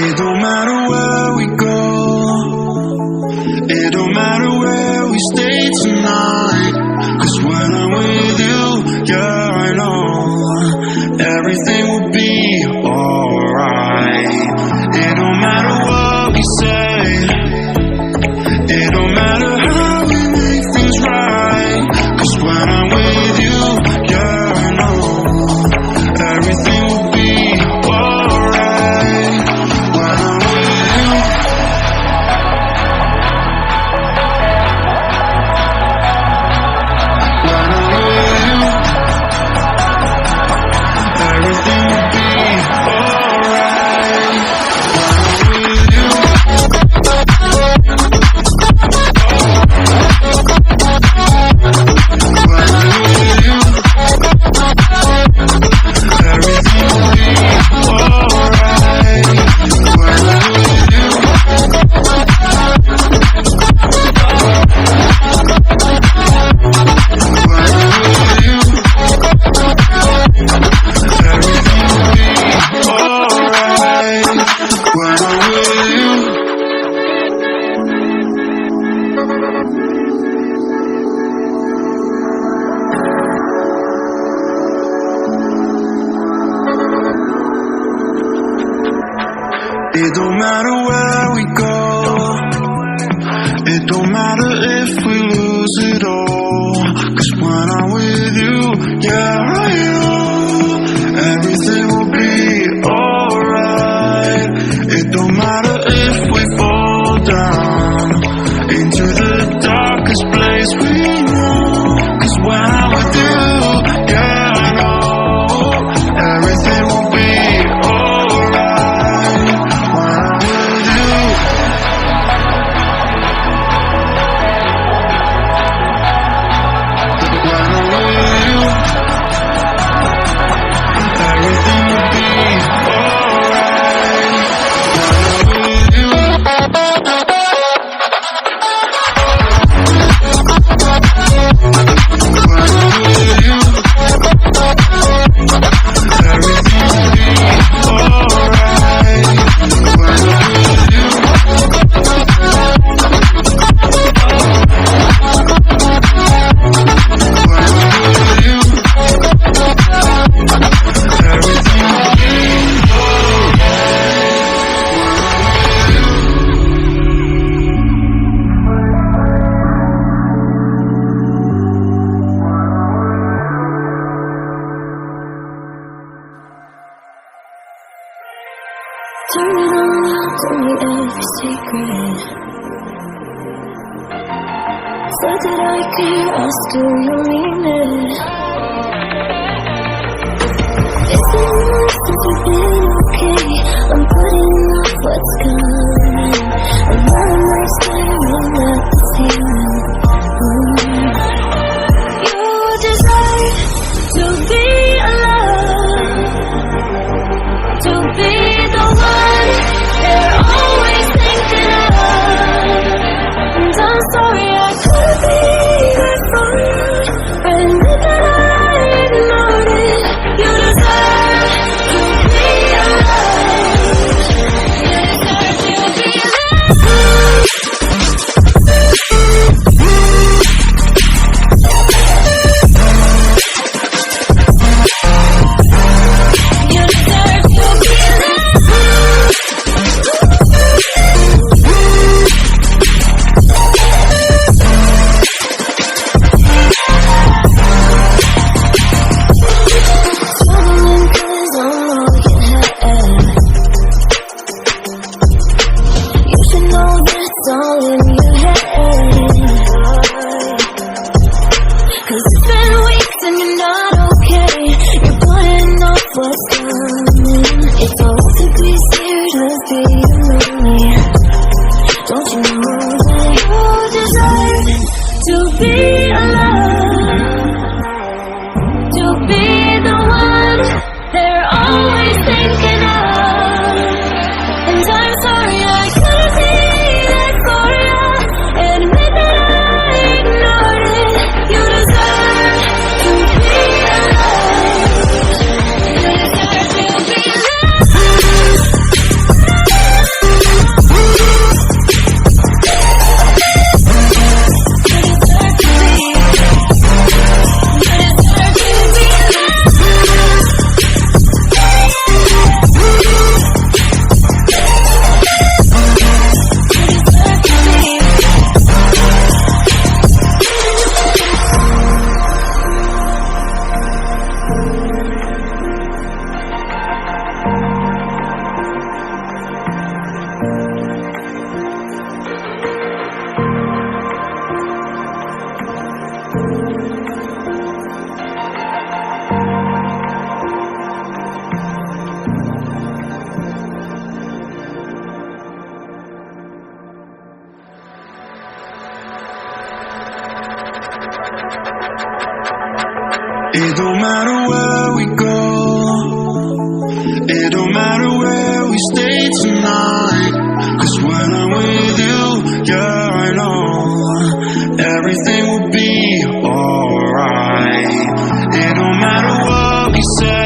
It don't matter where we go, it don't matter where we stay tonight. 'Cause when I'm with you, yeah, I know everything will be alright. It don't matter what we say, it don't matter how we make things right. 'Cause when I'm with you, yeah, I know everything will be alright. When I'm with you, when I'm with you, everything will be alright. When I'm with you, when I'm with you, everything will be alright. When I'm with you, when I'm with you, everything will be alright. When I'm with you. It don't matter where we go, it don't matter if we lose it all. 'Cause when I'm with you, yeah, I know everything will be alright. It don't matter if we fall down into the darkest place we know. 'Cause when I'm with you, yeah, I know everything will be alright. When I'm with you, when I'm with you, everything will be alright. When I'm with you, when I'm with you, everything will be alright. When I'm with you, when I'm with you, everything will be Turn it on out, tell me every secret. Said that I care, I still don't mean it. It's been months since we've been okay. I'm putting off what's coming, and now I'm like staring at the ceiling. You deserve to be alive, to be the one they're always thinking of. And I'm sorry I couldn't be there for you. I admit that I ignored it. You deserve to be alive. You deserve to be alive. You deserve to be alive. Struggling 'cause I'm all you had. You should know that's all in your head. 'Cause it's been weeks and you're not okay. You're putting off what's coming. It's all to be scared of being lonely. Don't you know that you deserve to be alive, to be the one they're always thinking of? And I'm sorry I couldn't be there for you. Admit that I ignored it. You deserve to be alive. You deserve to be alive. It don't matter where we go, it don't matter where we stay tonight. 'Cause when I'm with you, yeah, I know everything will be alright. It don't matter what we say,